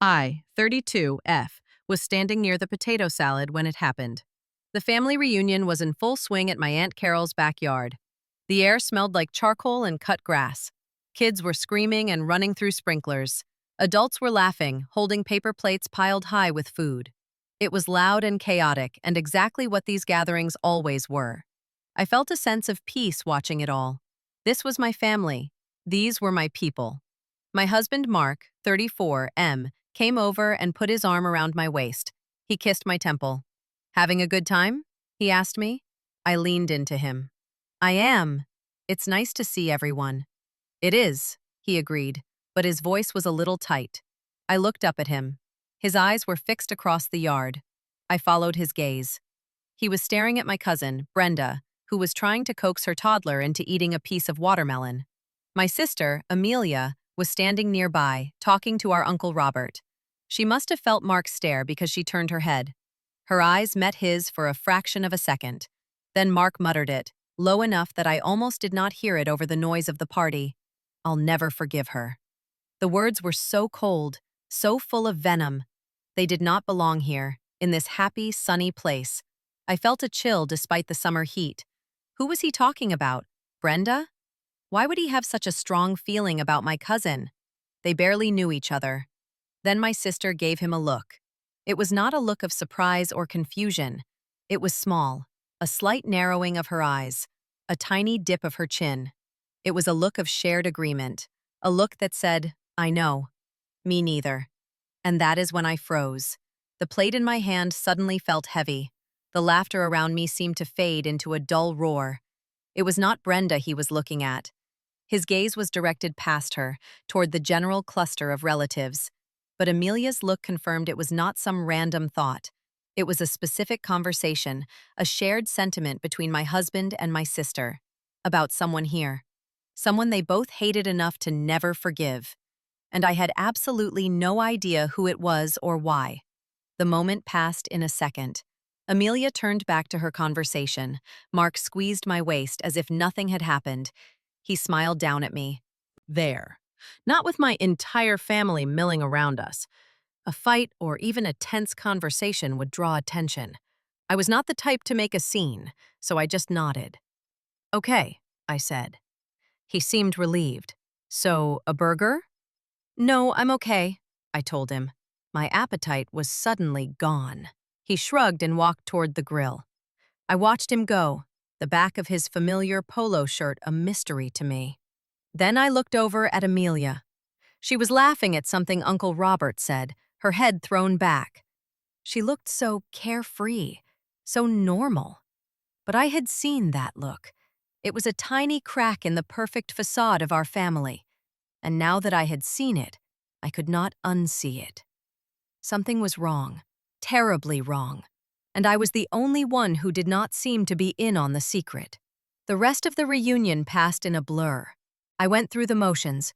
I, 32F, was standing near the potato salad when it happened. The family reunion was in full swing at my Aunt Carol's backyard. The air smelled like charcoal and cut grass. Kids were screaming and running through sprinklers. Adults were laughing, holding paper plates piled high with food. It was loud and chaotic, and exactly what these gatherings always were. I felt a sense of peace watching it all. This was my family. These were my people. My husband Mark, 34M, came over and put his arm around my waist. He kissed my temple. "Having a good time?" he asked me. I leaned into him. "I am. It's nice to see everyone." "It is," he agreed, but his voice was a little tight. I looked up at him. His eyes were fixed across the yard. I followed his gaze. He was staring at my cousin, Brenda, who was trying to coax her toddler into eating a piece of watermelon. My sister, Amelia, was standing nearby, talking to our Uncle Robert. She must have felt Mark's stare because she turned her head. Her eyes met his for a fraction of a second. Then Mark muttered it, low enough that I almost did not hear it over the noise of the party. "I'll never forgive her." The words were so cold, so full of venom. They did not belong here, in this happy, sunny place. I felt a chill despite the summer heat. Who was he talking about? Brenda? Why would he have such a strong feeling about my cousin? They barely knew each other. Then my sister gave him a look. It was not a look of surprise or confusion. It was small, a slight narrowing of her eyes, a tiny dip of her chin. It was a look of shared agreement, a look that said, "I know." Me neither. And that is when I froze. The plate in my hand suddenly felt heavy. The laughter around me seemed to fade into a dull roar. It was not Brenda he was looking at. His gaze was directed past her, toward the general cluster of relatives. But Amelia's look confirmed it was not some random thought. It was a specific conversation, a shared sentiment between my husband and my sister. About someone here. Someone they both hated enough to never forgive. And I had absolutely no idea who it was or why. The moment passed in a second. Amelia turned back to her conversation. Mark squeezed my waist as if nothing had happened. He smiled down at me. "There. Not with my entire family milling around us. A fight or even a tense conversation would draw attention. I was not the type to make a scene, so I just nodded. "Okay," I said. He seemed relieved. "So, a burger?" "No, I'm okay," I told him. My appetite was suddenly gone. He shrugged and walked toward the grill. I watched him go, the back of his familiar polo shirt a mystery to me. Then I looked over at Amelia. She was laughing at something Uncle Robert said, her head thrown back. She looked so carefree, so normal. But I had seen that look. It was a tiny crack in the perfect facade of our family. And now that I had seen it, I could not unsee it. Something was wrong, terribly wrong. And I was the only one who did not seem to be in on the secret. The rest of the reunion passed in a blur. I went through the motions.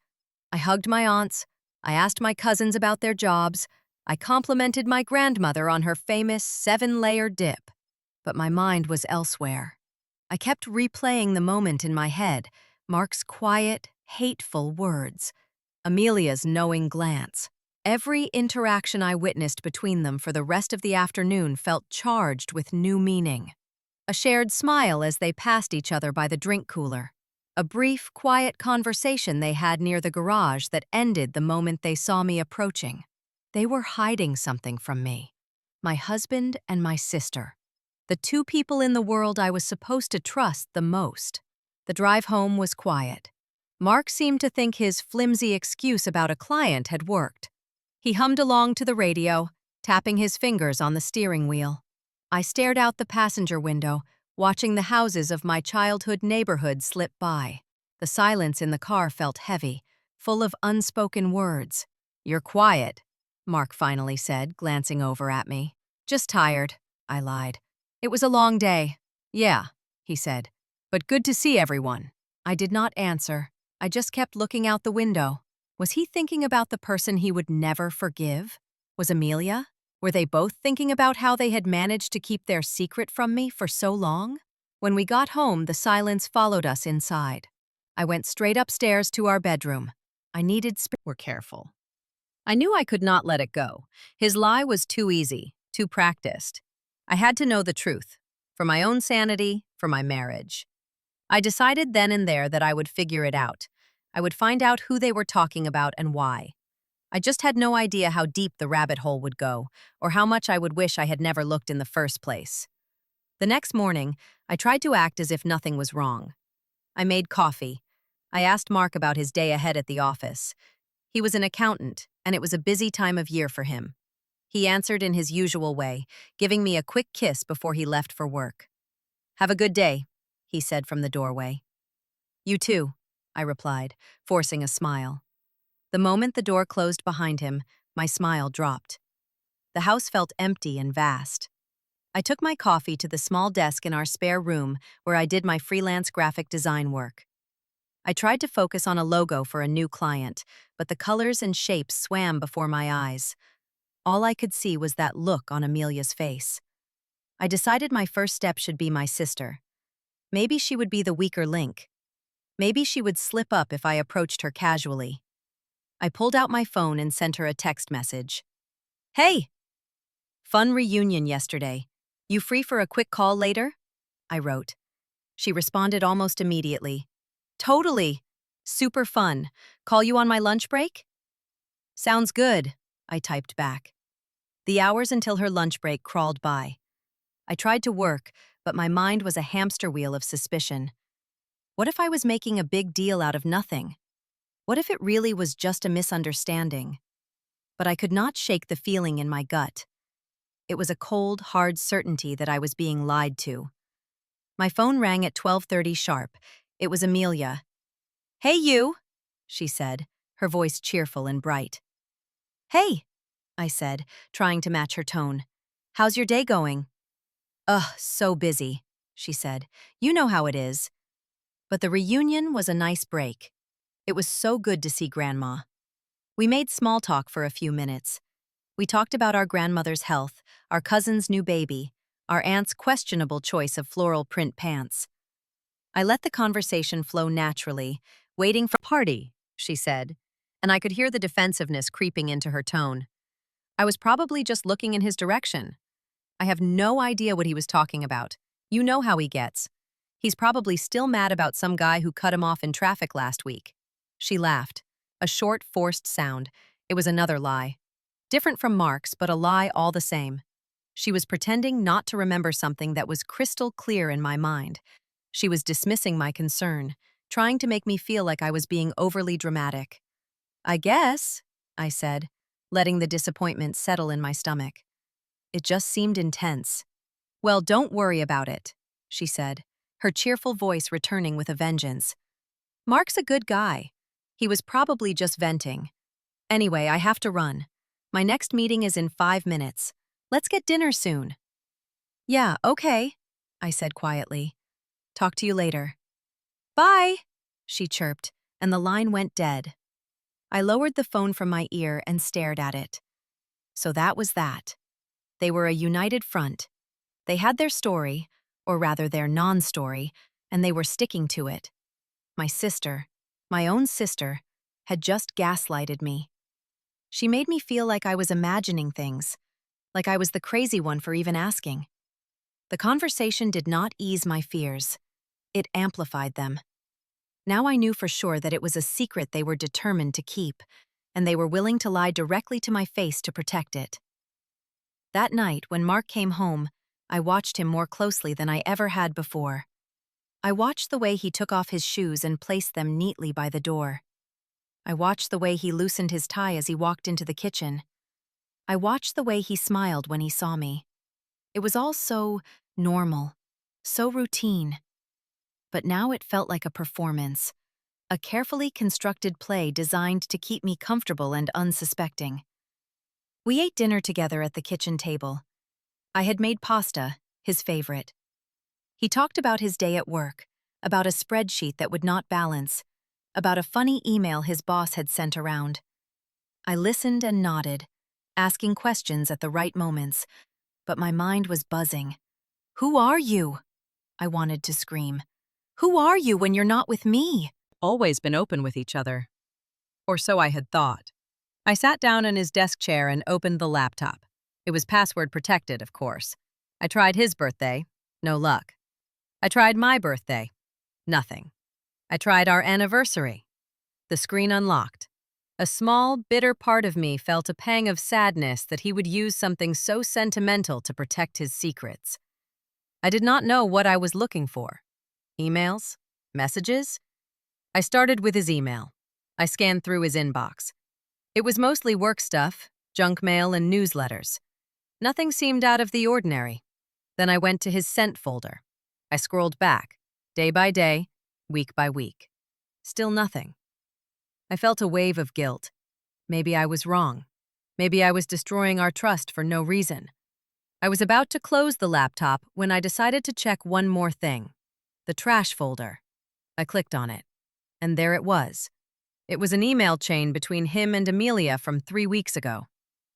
I hugged my aunts. I asked my cousins about their jobs. I complimented my grandmother on her famous 7-layer dip. But my mind was elsewhere. I kept replaying the moment in my head, Mark's quiet, hateful words, Amelia's knowing glance. Every interaction I witnessed between them for the rest of the afternoon felt charged with new meaning. A shared smile as they passed each other by the drink cooler. A brief, quiet conversation they had near the garage that ended the moment they saw me approaching. They were hiding something from me. My husband and my sister. The two people in the world I was supposed to trust the most. The drive home was quiet. Mark seemed to think his flimsy excuse about a client had worked. He hummed along to the radio, tapping his fingers on the steering wheel. I stared out the passenger window, watching the houses of my childhood neighborhood slip by. The silence in the car felt heavy, full of unspoken words. "You're quiet," Mark finally said, glancing over at me. "Just tired," I lied. "It was a long day." "Yeah," he said, "but good to see everyone." I did not answer. I just kept looking out the window. Was he thinking about the person he would never forgive? Was Amelia? Were they both thinking about how they had managed to keep their secret from me for so long? When we got home, the silence followed us inside. I went straight upstairs to our bedroom. I needed space. We're careful. I knew I could not let it go. His lie was too easy, too practiced. I had to know the truth, for my own sanity, for my marriage. I decided then and there that I would figure it out. I would find out who they were talking about and why. I just had no idea how deep the rabbit hole would go, or how much I would wish I had never looked in the first place. The next morning, I tried to act as if nothing was wrong. I made coffee. I asked Mark about his day ahead at the office. He was an accountant, and it was a busy time of year for him. He answered in his usual way, giving me a quick kiss before he left for work. "Have a good day," he said from the doorway. "You too," I replied, forcing a smile. The moment the door closed behind him, my smile dropped. The house felt empty and vast. I took my coffee to the small desk in our spare room where I did my freelance graphic design work. I tried to focus on a logo for a new client, but the colors and shapes swam before my eyes. All I could see was that look on Amelia's face. I decided my first step should be my sister. Maybe she would be the weaker link. Maybe she would slip up if I approached her casually. I pulled out my phone and sent her a text message. "Hey! Fun reunion yesterday. You free for a quick call later?" I wrote. She responded almost immediately. "Totally. Super fun. Call you on my lunch break?" "Sounds good," I typed back. The hours until her lunch break crawled by. I tried to work, but my mind was a hamster wheel of suspicion. What if I was making a big deal out of nothing? What if it really was just a misunderstanding? But I could not shake the feeling in my gut. It was a cold, hard certainty that I was being lied to. My phone rang at 12:30 sharp. It was Amelia. "Hey, you," she said, her voice cheerful and bright. "Hey," I said, trying to match her tone. "How's your day going?" "Ugh, so busy," she said. "You know how it is." But the reunion was a nice break. It was so good to see Grandma. We made small talk for a few minutes. We talked about our grandmother's health, our cousin's new baby, our aunt's questionable choice of floral print pants. I let the conversation flow naturally, waiting for party, she said, and I could hear the defensiveness creeping into her tone. I was probably just looking in his direction. I have no idea what he was talking about. You know how he gets. He's probably still mad about some guy who cut him off in traffic last week. She laughed. A short, forced sound. It was another lie. Different from Mark's, but a lie all the same. She was pretending not to remember something that was crystal clear in my mind. She was dismissing my concern, trying to make me feel like I was being overly dramatic. "I guess," I said, letting the disappointment settle in my stomach. It just seemed intense. "Well, don't worry about it," she said, her cheerful voice returning with a vengeance. "Mark's a good guy. He was probably just venting. Anyway, I have to run. My next meeting is in 5 minutes. Let's get dinner soon." "Yeah, okay," I said quietly. "Talk to you later." "Bye," she chirped, and the line went dead. I lowered the phone from my ear and stared at it. So that was that. They were a united front. They had their story, or rather their non-story, and they were sticking to it. My sister, my own sister, had just gaslighted me. She made me feel like I was imagining things, like I was the crazy one for even asking. The conversation did not ease my fears. It amplified them. Now I knew for sure that it was a secret they were determined to keep, and they were willing to lie directly to my face to protect it. That night, when Mark came home, I watched him more closely than I ever had before. I watched the way he took off his shoes and placed them neatly by the door. I watched the way he loosened his tie as he walked into the kitchen. I watched the way he smiled when he saw me. It was all so normal, so routine. But now it felt like a performance, a carefully constructed play designed to keep me comfortable and unsuspecting. We ate dinner together at the kitchen table. I had made pasta, his favorite. He talked about his day at work, about a spreadsheet that would not balance, about a funny email his boss had sent around. I listened and nodded, asking questions at the right moments, but my mind was buzzing. "Who are you?" I wanted to scream. "Who are you when you're not with me?" Always been open with each other. Or so I had thought. I sat down in his desk chair and opened the laptop. It was password protected, of course. I tried his birthday. No luck. I tried my birthday. Nothing. I tried our anniversary. The screen unlocked. A small, bitter part of me felt a pang of sadness that he would use something so sentimental to protect his secrets. I did not know what I was looking for. Emails? Messages? I started with his email. I scanned through his inbox. It was mostly work stuff, junk mail, and newsletters. Nothing seemed out of the ordinary. Then I went to his sent folder. I scrolled back, day by day, week by week. Still nothing. I felt a wave of guilt. Maybe I was wrong. Maybe I was destroying our trust for no reason. I was about to close the laptop when I decided to check one more thing. The trash folder. I clicked on it. And there it was. It was an email chain between him and Amelia from 3 weeks ago.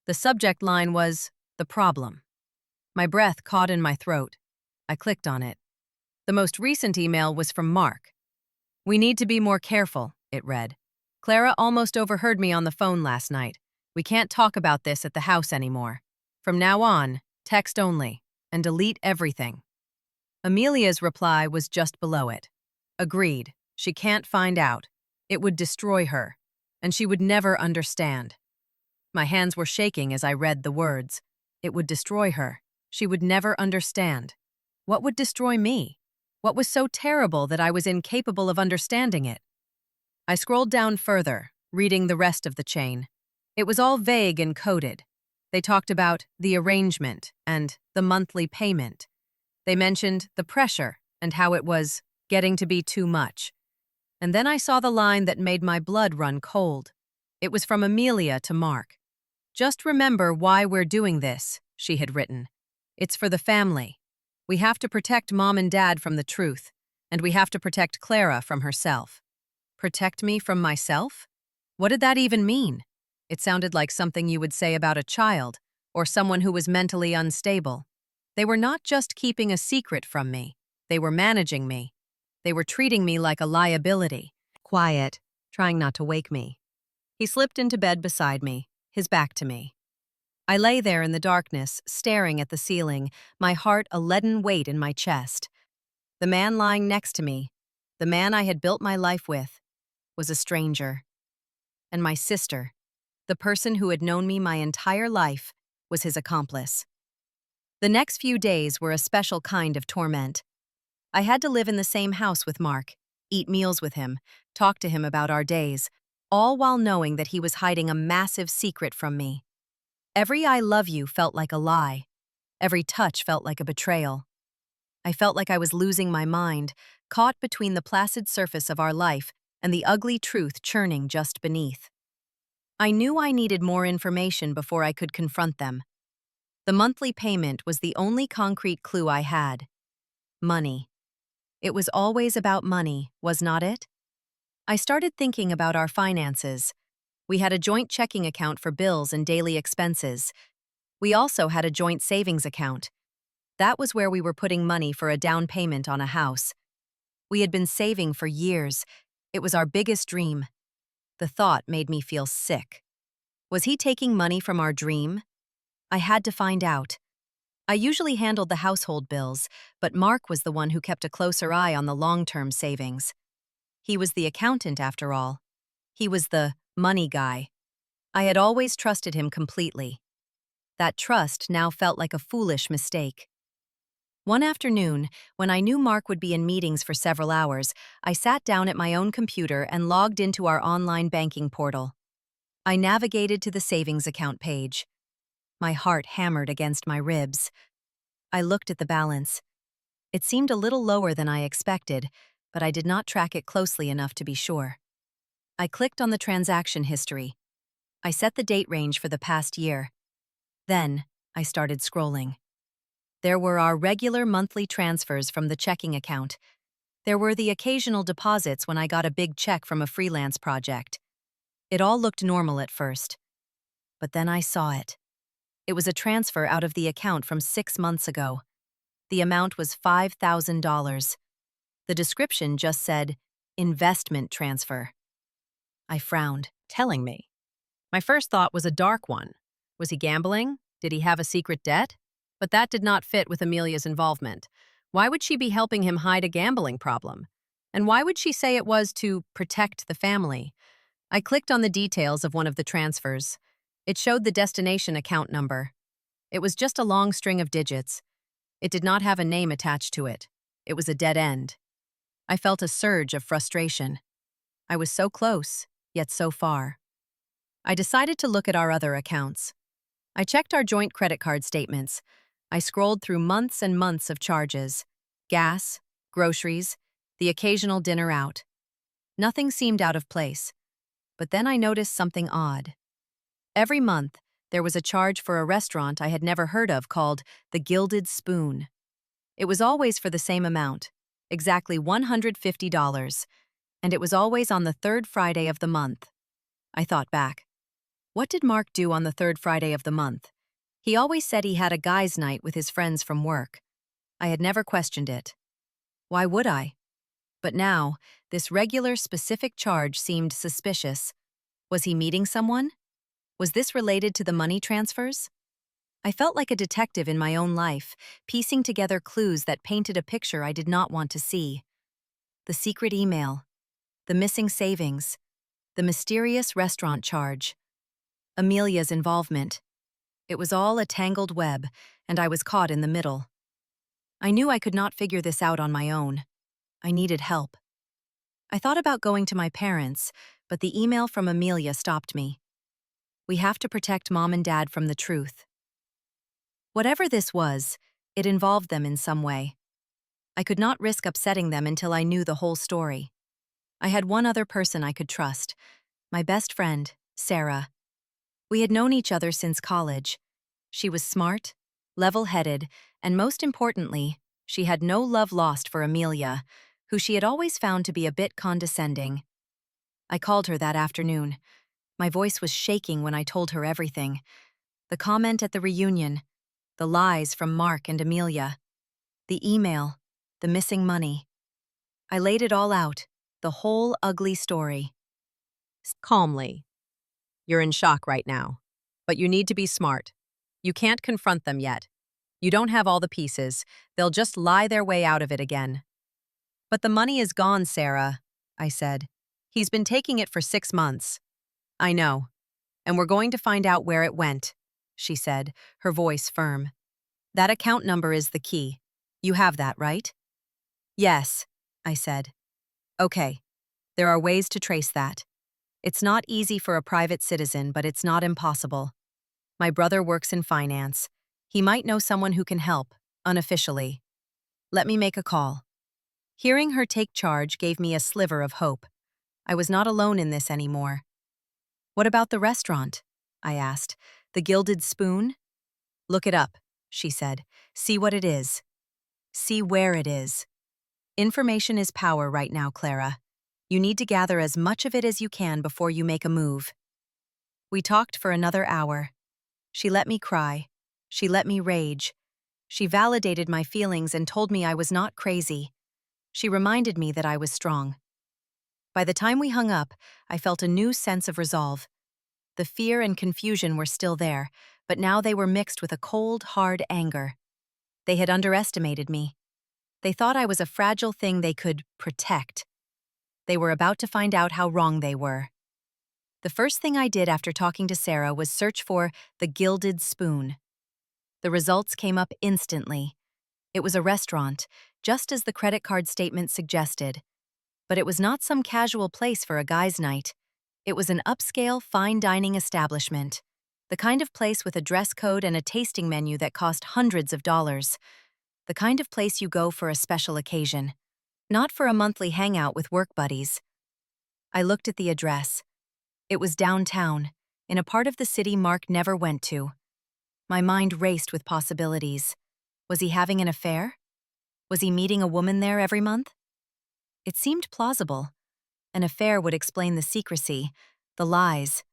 The subject line was, "The problem." My breath caught in my throat. I clicked on it. The most recent email was from Mark. "We need to be more careful," it read. "Clara almost overheard me on the phone last night. We can't talk about this at the house anymore. From now on, text only, and delete everything." Amelia's reply was just below it. "Agreed. She can't find out. It would destroy her, and she would never understand." My hands were shaking as I read the words. It would destroy her. She would never understand. What would destroy me? What was so terrible that I was incapable of understanding it? I scrolled down further, reading the rest of the chain. It was all vague and coded. They talked about the arrangement and the monthly payment. They mentioned the pressure and how it was getting to be too much. And then I saw the line that made my blood run cold. It was from Amelia to Mark. "Just remember why we're doing this," she had written. "It's for the family. We have to protect Mom and Dad from the truth, and we have to protect Clara from herself." Protect me from myself? What did that even mean? It sounded like something you would say about a child or someone who was mentally unstable. They were not just keeping a secret from me. They were managing me. They were treating me like a liability. Quiet, trying not to wake me. He slipped into bed beside me, his back to me. I lay there in the darkness, staring at the ceiling, my heart a leaden weight in my chest. The man lying next to me, the man I had built my life with, was a stranger. And my sister, the person who had known me my entire life, was his accomplice. The next few days were a special kind of torment. I had to live in the same house with Mark, eat meals with him, talk to him about our days, all while knowing that he was hiding a massive secret from me. Every "I love you" felt like a lie. Every touch felt like a betrayal. I felt like I was losing my mind, caught between the placid surface of our life and the ugly truth churning just beneath. I knew I needed more information before I could confront them. The monthly payment was the only concrete clue I had. Money. It was always about money, was not it? I started thinking about our finances. We had a joint checking account for bills and daily expenses. We also had a joint savings account. That was where we were putting money for a down payment on a house. We had been saving for years. It was our biggest dream. The thought made me feel sick. Was he taking money from our dream? I had to find out. I usually handled the household bills, but Mark was the one who kept a closer eye on the long-term savings. He was the accountant, after all. He was the money guy. I had always trusted him completely. That trust now felt like a foolish mistake. One afternoon, when I knew Mark would be in meetings for several hours, I sat down at my own computer and logged into our online banking portal. I navigated to the savings account page. My heart hammered against my ribs. I looked at the balance. It seemed a little lower than I expected, but I did not track it closely enough to be sure. I clicked on the transaction history. I set the date range for the past year. Then, I started scrolling. There were our regular monthly transfers from the checking account. There were the occasional deposits when I got a big check from a freelance project. It all looked normal at first. But then I saw it. It was a transfer out of the account from 6 months ago. The amount was $5,000. The description just said, "investment transfer." I frowned. Telling me My first thought was a dark one. Was he gambling? Did he have a secret debt? But that did not fit with Amelia's involvement. Why would she be helping him hide a gambling problem? And why would she say it was to protect the family? I clicked on the details of one of the transfers. It showed the destination account number. It was just a long string of digits. It did not have a name attached to it. It was a dead end. I felt a surge of frustration. I was so close, yet so far. I decided to look at our other accounts. I checked our joint credit card statements. I scrolled through months and months of charges. Gas, groceries, the occasional dinner out. Nothing seemed out of place. But then I noticed something odd. Every month, there was a charge for a restaurant I had never heard of called the Gilded Spoon. It was always for the same amount, exactly $150, and it was always on the third Friday of the month. I thought back. What did Mark do on the third Friday of the month? He always said he had a guys' night with his friends from work. I had never questioned it. Why would I? But now, this regular, specific charge seemed suspicious. Was he meeting someone? Was this related to the money transfers? I felt like a detective in my own life, piecing together clues that painted a picture I did not want to see. The secret email, the missing savings, the mysterious restaurant charge, Amelia's involvement. It was all a tangled web, and I was caught in the middle. I knew I could not figure this out on my own. I needed help. I thought about going to my parents, but the email from Amelia stopped me. We have to protect Mom and Dad from the truth. Whatever this was, it involved them in some way. I could not risk upsetting them until I knew the whole story. I had one other person I could trust, my best friend, Sarah. We had known each other since college. She was smart, level-headed, and most importantly, she had no love lost for Amelia, who she had always found to be a bit condescending. I called her that afternoon. My voice was shaking when I told her everything. The comment at the reunion, the lies from Mark and Amelia, the email, the missing money. I laid it all out, the whole ugly story. Calmly. You're in shock right now. But you need to be smart. You can't confront them yet. You don't have all the pieces. They'll just lie their way out of it again. But the money is gone, Sarah, I said. He's been taking it for 6 months. I know. And we're going to find out where it went, she said, her voice firm. That account number is the key. You have that, right? Yes, I said. Okay. There are ways to trace that. It's not easy for a private citizen, but it's not impossible. My brother works in finance. He might know someone who can help, unofficially. Let me make a call. Hearing her take charge gave me a sliver of hope. I was not alone in this anymore. What about the restaurant? I asked. The Gilded Spoon? Look it up, she said. See what it is. See where it is. Information is power right now, Clara. You need to gather as much of it as you can before you make a move. We talked for another hour. She let me cry. She let me rage. She validated my feelings and told me I was not crazy. She reminded me that I was strong. By the time we hung up, I felt a new sense of resolve. The fear and confusion were still there, but now they were mixed with a cold, hard anger. They had underestimated me. They thought I was a fragile thing they could protect. They were about to find out how wrong they were. The first thing I did after talking to Sarah was search for the Gilded Spoon. The results came up instantly. It was a restaurant, just as the credit card statement suggested. But it was not some casual place for a guy's night. It was an upscale, fine dining establishment. The kind of place with a dress code and a tasting menu that cost hundreds of dollars. The kind of place you go for a special occasion. Not for a monthly hangout with work buddies. I looked at the address. It was downtown, in a part of the city Mark never went to. My mind raced with possibilities. Was he having an affair? Was he meeting a woman there every month? It seemed plausible. An affair would explain the secrecy, the lies.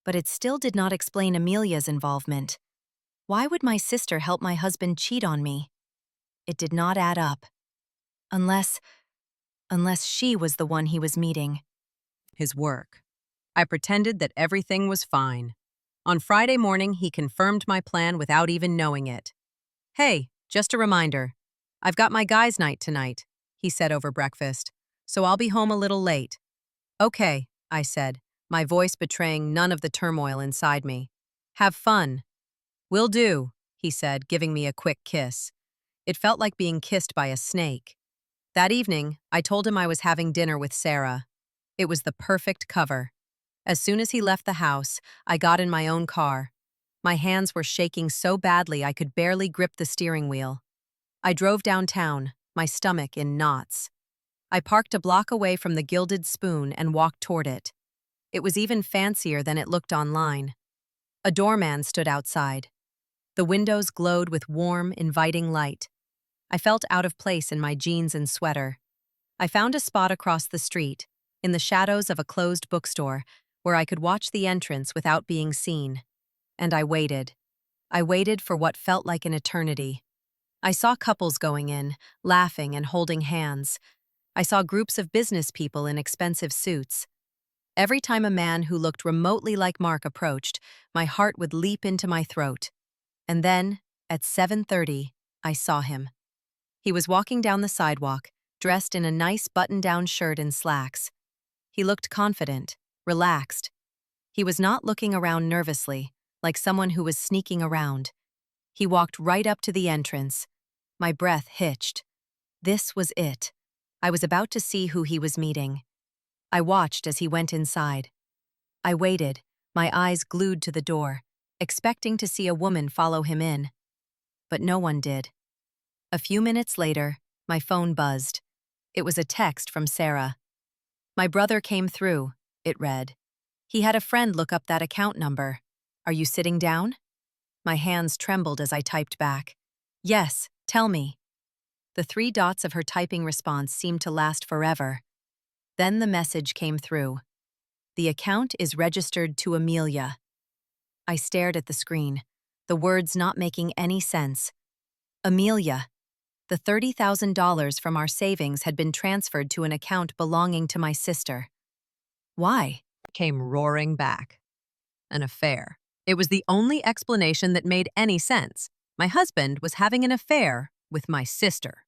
But it still did not explain Amelia's involvement. Why would my sister help my husband cheat on me? It did not add up. Unless she was the one he was meeting. His work. I pretended that everything was fine. On Friday morning, he confirmed my plan without even knowing it. "Hey, just a reminder. I've got my guys' night tonight," he said over breakfast, "so I'll be home a little late." "Okay," I said, my voice betraying none of the turmoil inside me. "Have fun." "Will do," he said, giving me a quick kiss. It felt like being kissed by a snake. That evening, I told him I was having dinner with Sarah. It was the perfect cover. As soon as he left the house, I got in my own car. My hands were shaking so badly I could barely grip the steering wheel. I drove downtown, my stomach in knots. I parked a block away from the Gilded Spoon and walked toward it. It was even fancier than it looked online. A doorman stood outside. The windows glowed with warm, inviting light. I felt out of place in my jeans and sweater. I found a spot across the street, in the shadows of a closed bookstore, where I could watch the entrance without being seen. And I waited. I waited for what felt like an eternity. I saw couples going in, laughing and holding hands. I saw groups of business people in expensive suits. Every time a man who looked remotely like Mark approached, my heart would leap into my throat. And then, at 7:30, I saw him. He was walking down the sidewalk, dressed in a nice button-down shirt and slacks. He looked confident, relaxed. He was not looking around nervously, like someone who was sneaking around. He walked right up to the entrance. My breath hitched. This was it. I was about to see who he was meeting. I watched as he went inside. I waited, my eyes glued to the door, expecting to see a woman follow him in. But no one did. A few minutes later, my phone buzzed. It was a text from Sarah. "My brother came through," it read. "He had a friend look up that account number. Are you sitting down?" My hands trembled as I typed back. "Yes, tell me." The 3 dots of her typing response seemed to last forever. Then the message came through. "The account is registered to Amelia." I stared at the screen, the words not making any sense. Amelia. The $30,000 from our savings had been transferred to an account belonging to my sister. Why? Came roaring back. An affair. It was the only explanation that made any sense. My husband was having an affair with my sister.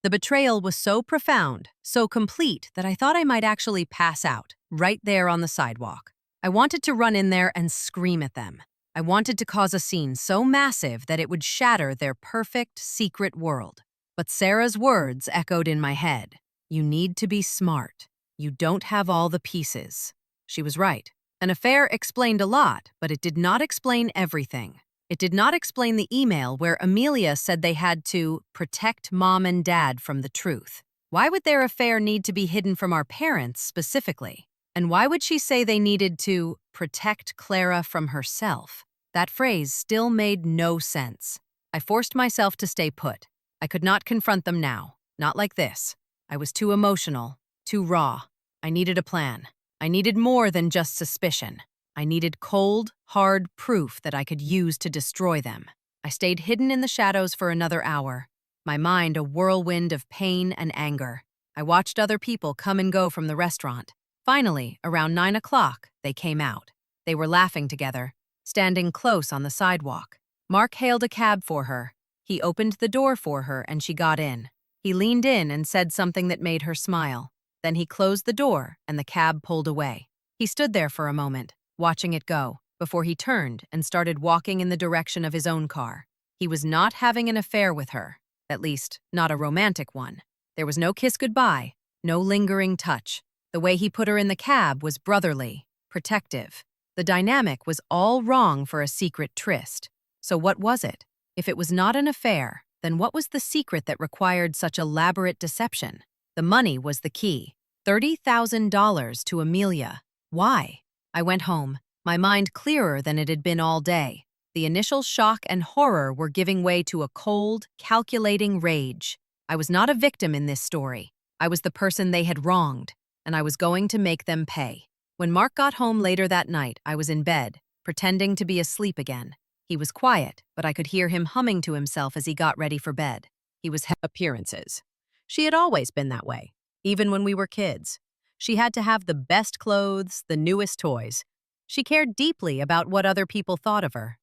The betrayal was so profound, so complete, that I thought I might actually pass out, right there on the sidewalk. I wanted to run in there and scream at them. I wanted to cause a scene so massive that it would shatter their perfect, secret world. But Sarah's words echoed in my head. "You need to be smart. You don't have all the pieces." She was right. An affair explained a lot, but it did not explain everything. It did not explain the email where Amelia said they had to protect Mom and Dad from the truth. Why would their affair need to be hidden from our parents specifically? And why would she say they needed to protect Clara from herself? That phrase still made no sense. I forced myself to stay put. I could not confront them now. Not like this. I was too emotional, too raw. I needed a plan. I needed more than just suspicion. I needed cold, hard proof that I could use to destroy them. I stayed hidden in the shadows for another hour, my mind a whirlwind of pain and anger. I watched other people come and go from the restaurant. Finally, around 9 o'clock, they came out. They were laughing together, standing close on the sidewalk. Mark hailed a cab for her. He opened the door for her and she got in. He leaned in and said something that made her smile. Then he closed the door and the cab pulled away. He stood there for a moment, watching it go, before he turned and started walking in the direction of his own car. He was not having an affair with her, at least not a romantic one. There was no kiss goodbye, no lingering touch. The way he put her in the cab was brotherly, protective. The dynamic was all wrong for a secret tryst. So what was it? If it was not an affair, then what was the secret that required such elaborate deception? The money was the key. $30,000 to Amelia. Why? I went home, my mind clearer than it had been all day. The initial shock and horror were giving way to a cold, calculating rage. I was not a victim in this story. I was the person they had wronged, and I was going to make them pay. When Mark got home later that night, I was in bed, pretending to be asleep again. He was quiet, but I could hear him humming to himself as he got ready for bed. He was appearances. She had always been that way, even when we were kids. She had to have the best clothes, the newest toys. She cared deeply about what other people thought of her.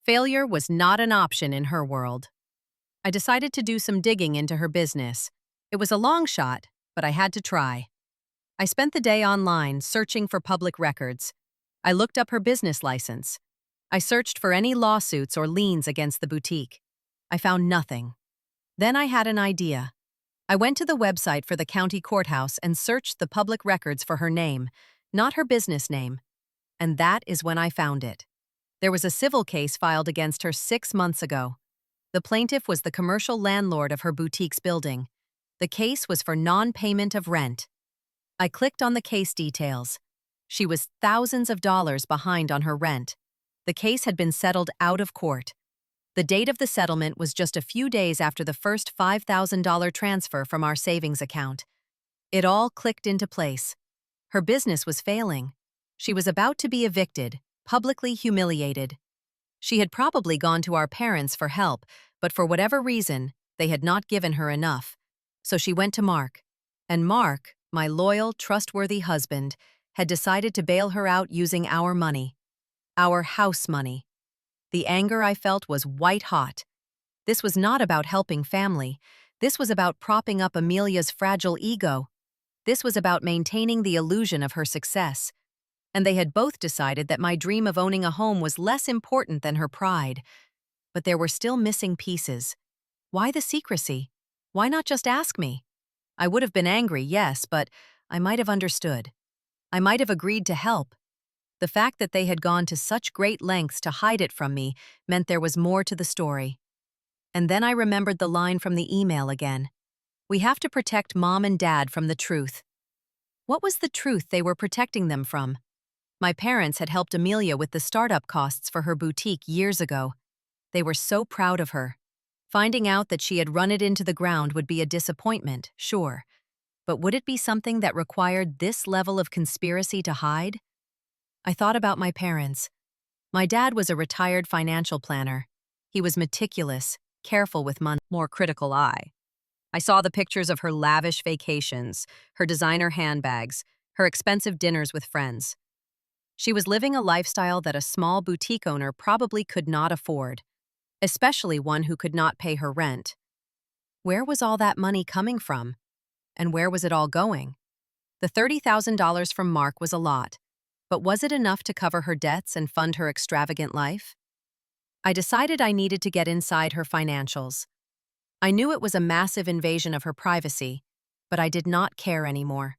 Failure was not an option in her world. I decided to do some digging into her business. It was a long shot, but I had to try. I spent the day online searching for public records. I looked up her business license. I searched for any lawsuits or liens against the boutique. I found nothing. Then I had an idea. I went to the website for the county courthouse and searched the public records for her name, not her business name. And that is when I found it. There was a civil case filed against her 6 months ago. The plaintiff was the commercial landlord of her boutique's building. The case was for non-payment of rent. I clicked on the case details. She was thousands of dollars behind on her rent. The case had been settled out of court. The date of the settlement was just a few days after the first $5,000 transfer from our savings account. It all clicked into place. Her business was failing. She was about to be evicted, publicly humiliated. She had probably gone to our parents for help, but for whatever reason, they had not given her enough. So she went to Mark. And Mark, my loyal, trustworthy husband, had decided to bail her out using our money. Our house money. The anger I felt was white hot. This was not about helping family. This was about propping up Amelia's fragile ego. This was about maintaining the illusion of her success. And they had both decided that my dream of owning a home was less important than her pride. But there were still missing pieces. Why the secrecy? Why not just ask me? I would have been angry, yes, but I might have understood. I might have agreed to help. The fact that they had gone to such great lengths to hide it from me meant there was more to the story. And then I remembered the line from the email again. We have to protect Mom and Dad from the truth. What was the truth they were protecting them from? My parents had helped Amelia with the startup costs for her boutique years ago. They were so proud of her. Finding out that she had run it into the ground would be a disappointment, sure. But would it be something that required this level of conspiracy to hide? I thought about my parents. My dad was a retired financial planner. He was meticulous, careful with money, more critical eye. I saw the pictures of her lavish vacations, her designer handbags, her expensive dinners with friends. She was living a lifestyle that a small boutique owner probably could not afford, especially one who could not pay her rent. Where was all that money coming from? And where was it all going? The $30,000 from Mark was a lot. But was it enough to cover her debts and fund her extravagant life? I decided I needed to get inside her financials. I knew it was a massive invasion of her privacy, but I did not care anymore.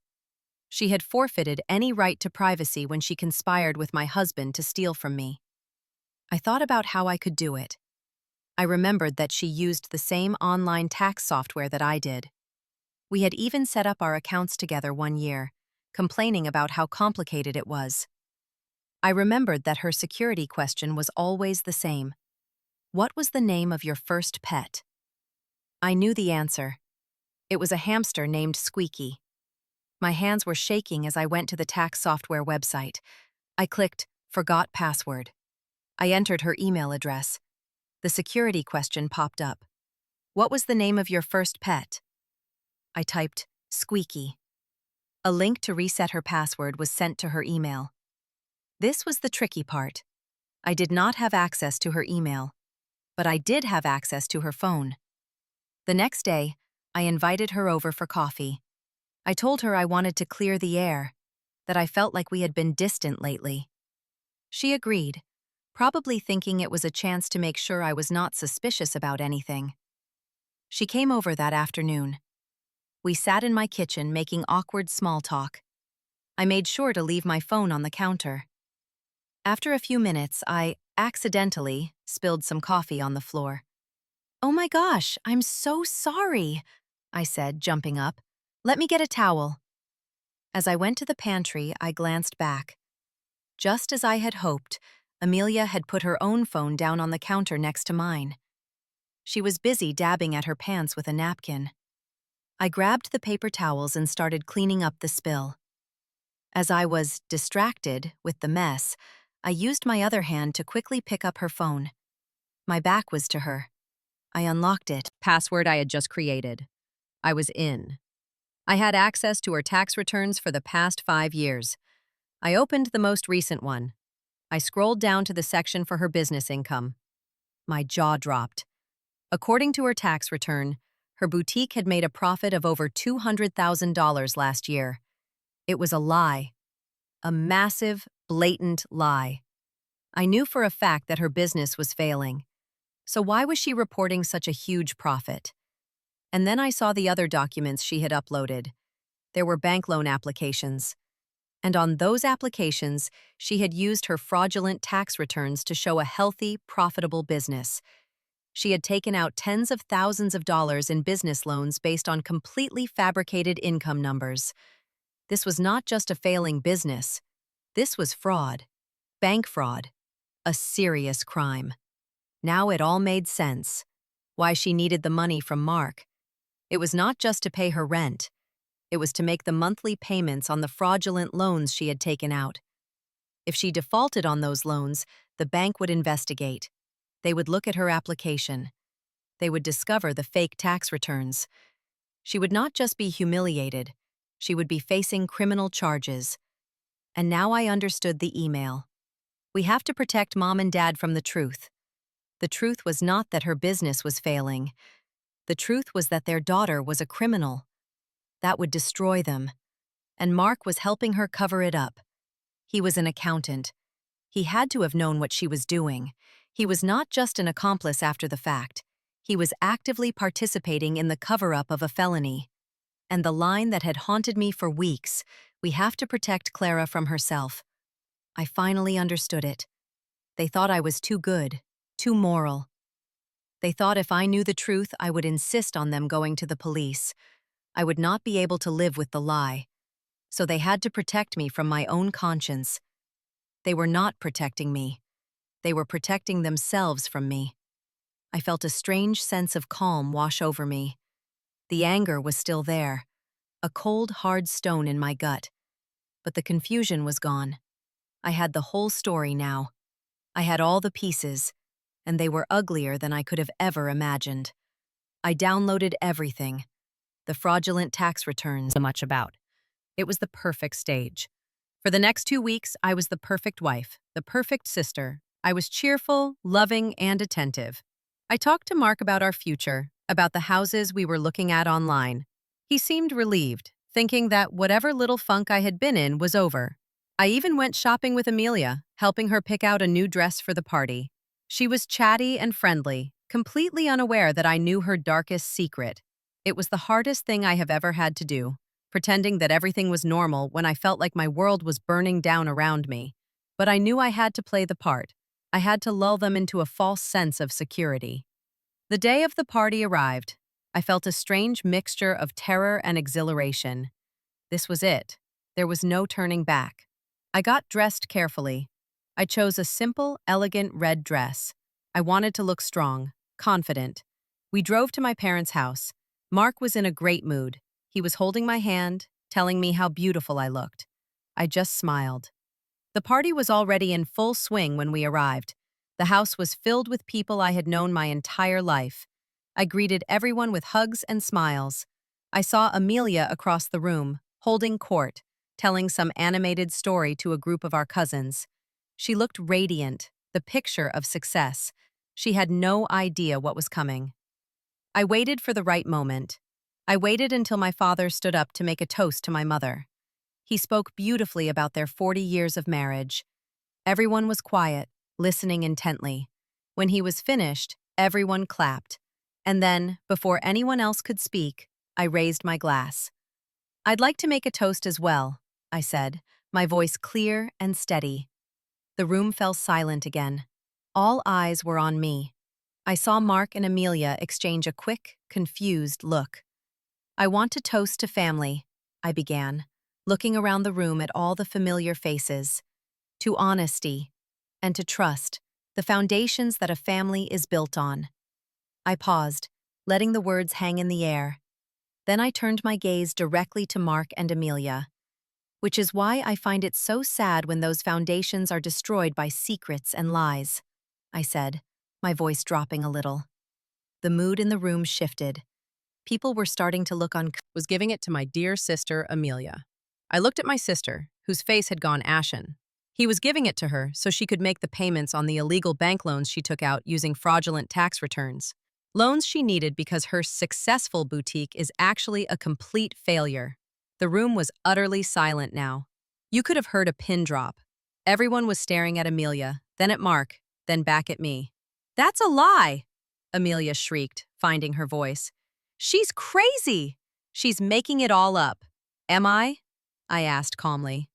She had forfeited any right to privacy when she conspired with my husband to steal from me. I thought about how I could do it. I remembered that she used the same online tax software that I did. We had even set up our accounts together one year, complaining about how complicated it was. I remembered that her security question was always the same. What was the name of your first pet? I knew the answer. It was a hamster named Squeaky. My hands were shaking as I went to the tax software website. I clicked Forgot Password. I entered her email address. The security question popped up. What was the name of your first pet? I typed Squeaky. A link to reset her password was sent to her email. This was the tricky part. I did not have access to her email, but I did have access to her phone. The next day, I invited her over for coffee. I told her I wanted to clear the air, that I felt like we had been distant lately. She agreed, probably thinking it was a chance to make sure I was not suspicious about anything. She came over that afternoon. We sat in my kitchen making awkward small talk. I made sure to leave my phone on the counter. After a few minutes, I accidentally spilled some coffee on the floor. "Oh my gosh, I'm so sorry," I said, jumping up. "Let me get a towel." As I went to the pantry, I glanced back. Just as I had hoped, Amelia had put her own phone down on the counter next to mine. She was busy dabbing at her pants with a napkin. I grabbed the paper towels and started cleaning up the spill. As I was distracted with the mess, I used my other hand to quickly pick up her phone. My back was to her. I unlocked it. Password I had just created. I was in. I had access to her tax returns for the past 5 years. I opened the most recent one. I scrolled down to the section for her business income. My jaw dropped. According to her tax return, her boutique had made a profit of over $200,000 last year. It was a lie. A massive, blatant lie. I knew for a fact that her business was failing. So why was she reporting such a huge profit? And then I saw the other documents she had uploaded. There were bank loan applications. And on those applications, she had used her fraudulent tax returns to show a healthy, profitable business. She had taken out tens of thousands of dollars in business loans based on completely fabricated income numbers. This was not just a failing business. This was fraud. Bank fraud. A serious crime. Now it all made sense. Why she needed the money from Mark. It was not just to pay her rent. It was to make the monthly payments on the fraudulent loans she had taken out. If she defaulted on those loans, the bank would investigate. They would look at her application. They would discover the fake tax returns. She would not just be humiliated. She would be facing criminal charges. And now I understood the email. We have to protect Mom and Dad from the truth. The truth was not that her business was failing. The truth was that their daughter was a criminal. That would destroy them. And Mark was helping her cover it up. He was an accountant. He had to have known what she was doing. He was not just an accomplice after the fact. He was actively participating in the cover-up of a felony. And the line that had haunted me for weeks, we have to protect Clara from herself. I finally understood it. They thought I was too good, too moral. They thought if I knew the truth, I would insist on them going to the police. I would not be able to live with the lie. So they had to protect me from my own conscience. They were not protecting me. They were protecting themselves from me. I felt a strange sense of calm wash over me. The anger was still there, a cold, hard stone in my gut. But the confusion was gone. I had the whole story now. I had all the pieces, and they were uglier than I could have ever imagined. I downloaded everything. The fraudulent tax returns, so much about. It was the perfect stage. For the next 2 weeks, I was the perfect wife, the perfect sister. I was cheerful, loving, and attentive. I talked to Mark about our future, about the houses we were looking at online. He seemed relieved, thinking that whatever little funk I had been in was over. I even went shopping with Amelia, helping her pick out a new dress for the party. She was chatty and friendly, completely unaware that I knew her darkest secret. It was the hardest thing I have ever had to do, pretending that everything was normal when I felt like my world was burning down around me. But I knew I had to play the part. I had to lull them into a false sense of security. The day of the party arrived. I felt a strange mixture of terror and exhilaration. This was it. There was no turning back. I got dressed carefully. I chose a simple, elegant red dress. I wanted to look strong, confident. We drove to my parents' house. Mark was in a great mood. He was holding my hand, telling me how beautiful I looked. I just smiled. The party was already in full swing when we arrived. The house was filled with people I had known my entire life. I greeted everyone with hugs and smiles. I saw Amelia across the room, holding court, telling some animated story to a group of our cousins. She looked radiant, the picture of success. She had no idea what was coming. I waited for the right moment. I waited until my father stood up to make a toast to my mother. He spoke beautifully about their 40 years of marriage. Everyone was quiet, listening intently. When he was finished, everyone clapped. And then, before anyone else could speak, I raised my glass. "I'd like to make a toast as well," I said, my voice clear and steady. The room fell silent again. All eyes were on me. I saw Mark and Amelia exchange a quick, confused look. "I want to toast to family," I began, looking around the room at all the familiar faces. "To honesty and to trust, the foundations that a family is built on." I paused, letting the words hang in the air. Then I turned my gaze directly to Mark and Amelia. "Which is why I find it so sad when those foundations are destroyed by secrets and lies," I said, my voice dropping a little. The mood in the room shifted. People were starting to look on. Was giving it to my dear sister, Amelia. I looked at my sister, whose face had gone ashen. He was giving it to her so she could make the payments on the illegal bank loans she took out using fraudulent tax returns. Loans she needed because her successful boutique is actually a complete failure. The room was utterly silent now. You could have heard a pin drop. Everyone was staring at Amelia, then at Mark, then back at me. "That's a lie!" Amelia shrieked, finding her voice. "She's crazy! She's making it all up." "Am I?" I asked calmly.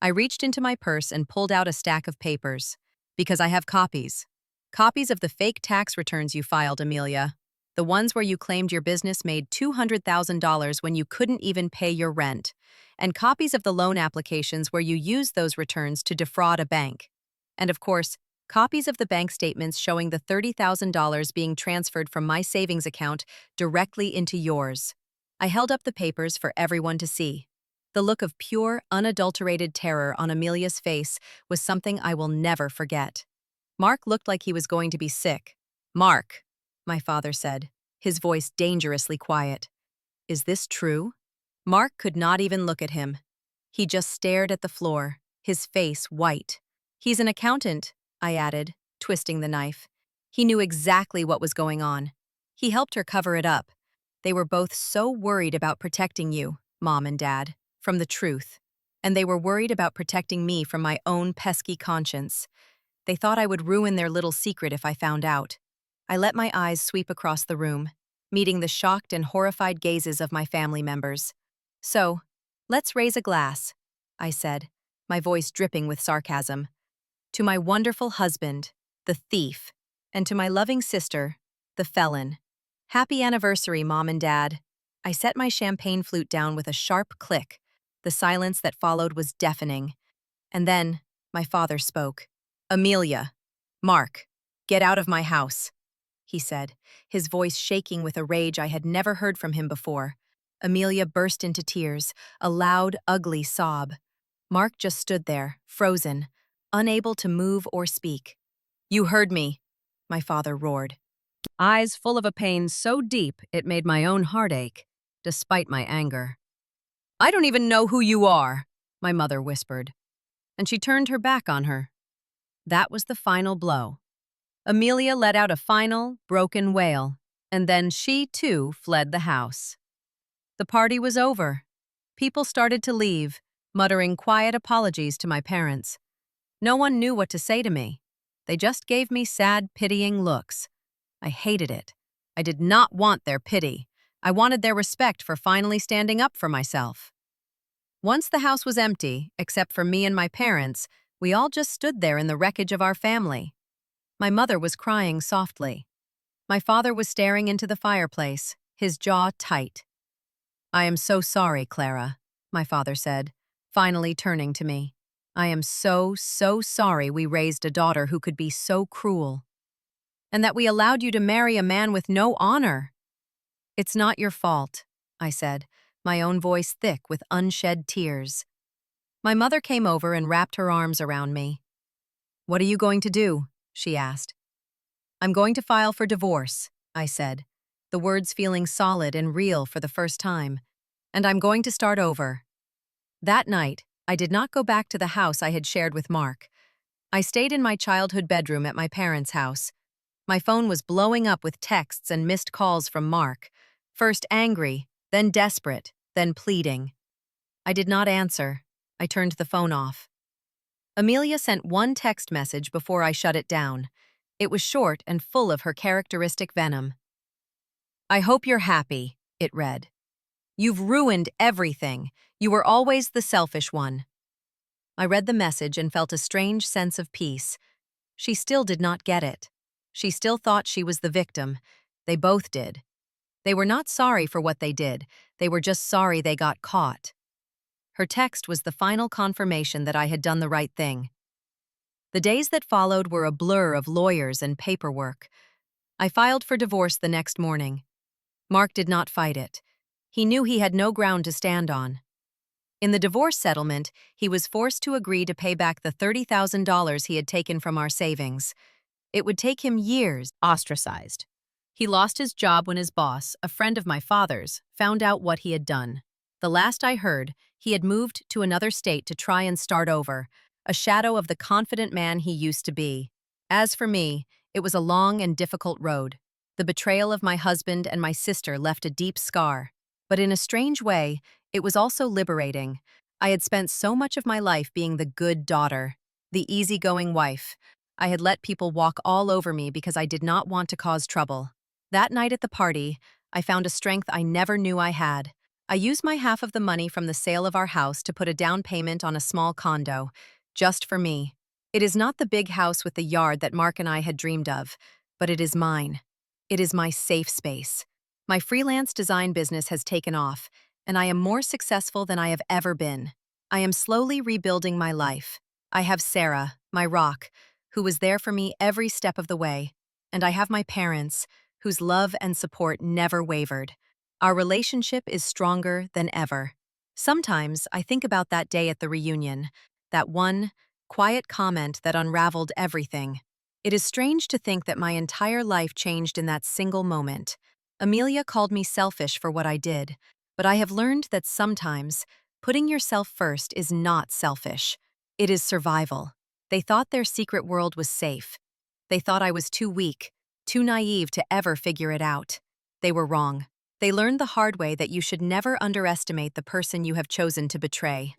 I reached into my purse and pulled out a stack of papers. "Because I have copies. Copies of the fake tax returns you filed, Amelia. The ones where you claimed your business made $200,000 when you couldn't even pay your rent. And copies of the loan applications where you used those returns to defraud a bank. And of course, copies of the bank statements showing the $30,000 being transferred from my savings account directly into yours." I held up the papers for everyone to see. The look of pure, unadulterated terror on Amelia's face was something I will never forget. Mark looked like he was going to be sick. "Mark," my father said, his voice dangerously quiet. "Is this true?" Mark could not even look at him. He just stared at the floor, his face white. "He's an accountant," I added, twisting the knife. He knew exactly what was going on. He helped her cover it up. They were both so worried about protecting you, Mom and Dad, from the truth. And they were worried about protecting me from my own pesky conscience. They thought I would ruin their little secret if I found out. I let my eyes sweep across the room, meeting the shocked and horrified gazes of my family members. "So, let's raise a glass," I said, my voice dripping with sarcasm. "To my wonderful husband, the thief, and to my loving sister, the felon. Happy anniversary, Mom and Dad." I set my champagne flute down with a sharp click. The silence that followed was deafening. And then, my father spoke. "Amelia, Mark, get out of my house," he said, his voice shaking with a rage I had never heard from him before. Amelia burst into tears, a loud, ugly sob. Mark just stood there, frozen, unable to move or speak. "You heard me," my father roared, eyes full of a pain so deep it made my own heart ache, despite my anger. "I don't even know who you are," my mother whispered, and she turned her back on her. That was the final blow. Amelia let out a final, broken wail, and then she, too, fled the house. The party was over. People started to leave, muttering quiet apologies to my parents. No one knew what to say to me. They just gave me sad, pitying looks. I hated it. I did not want their pity. I wanted their respect for finally standing up for myself. Once the house was empty, except for me and my parents, we all just stood there in the wreckage of our family. My mother was crying softly. My father was staring into the fireplace, his jaw tight. "I am so sorry, Clara," my father said, finally turning to me. "I am so sorry we raised a daughter who could be so cruel. And that we allowed you to marry a man with no honor." "It's not your fault," I said, my own voice thick with unshed tears. My mother came over and wrapped her arms around me. "What are you going to do?" she asked. "I'm going to file for divorce," I said, the words feeling solid and real for the first time. "And I'm going to start over." That night, I did not go back to the house I had shared with Mark. I stayed in my childhood bedroom at my parents' house. My phone was blowing up with texts and missed calls from Mark, first angry, then desperate, then pleading. I did not answer. I turned the phone off. Amelia sent one text message before I shut it down. It was short and full of her characteristic venom. "I hope you're happy," it read. "You've ruined everything. You were always the selfish one." I read the message and felt a strange sense of peace. She still did not get it. She still thought she was the victim. They both did. They were not sorry for what they did. They were just sorry they got caught. Her text was the final confirmation that I had done the right thing. The days that followed were a blur of lawyers and paperwork. I filed for divorce the next morning. Mark did not fight it. He knew he had no ground to stand on. In the divorce settlement, he was forced to agree to pay back the $30,000 he had taken from our savings. It would take him years, ostracized. He lost his job when his boss, a friend of my father's, found out what he had done. The last I heard, he had moved to another state to try and start over, a shadow of the confident man he used to be. As for me, it was a long and difficult road. The betrayal of my husband and my sister left a deep scar. But in a strange way, it was also liberating. I had spent so much of my life being the good daughter, the easygoing wife. I had let people walk all over me because I did not want to cause trouble. That night at the party, I found a strength I never knew I had. I used my half of the money from the sale of our house to put a down payment on a small condo, just for me. It is not the big house with the yard that Mark and I had dreamed of, but it is mine. It is my safe space. My freelance design business has taken off, and I am more successful than I have ever been. I am slowly rebuilding my life. I have Sarah, my rock, who was there for me every step of the way, and I have my parents, whose love and support never wavered. Our relationship is stronger than ever. Sometimes I think about that day at the reunion, that one quiet comment that unraveled everything. It is strange to think that my entire life changed in that single moment. Amelia called me selfish for what I did, but I have learned that sometimes putting yourself first is not selfish. It is survival. They thought their secret world was safe. They thought I was too weak, too naive to ever figure it out. They were wrong. They learned the hard way that you should never underestimate the person you have chosen to betray.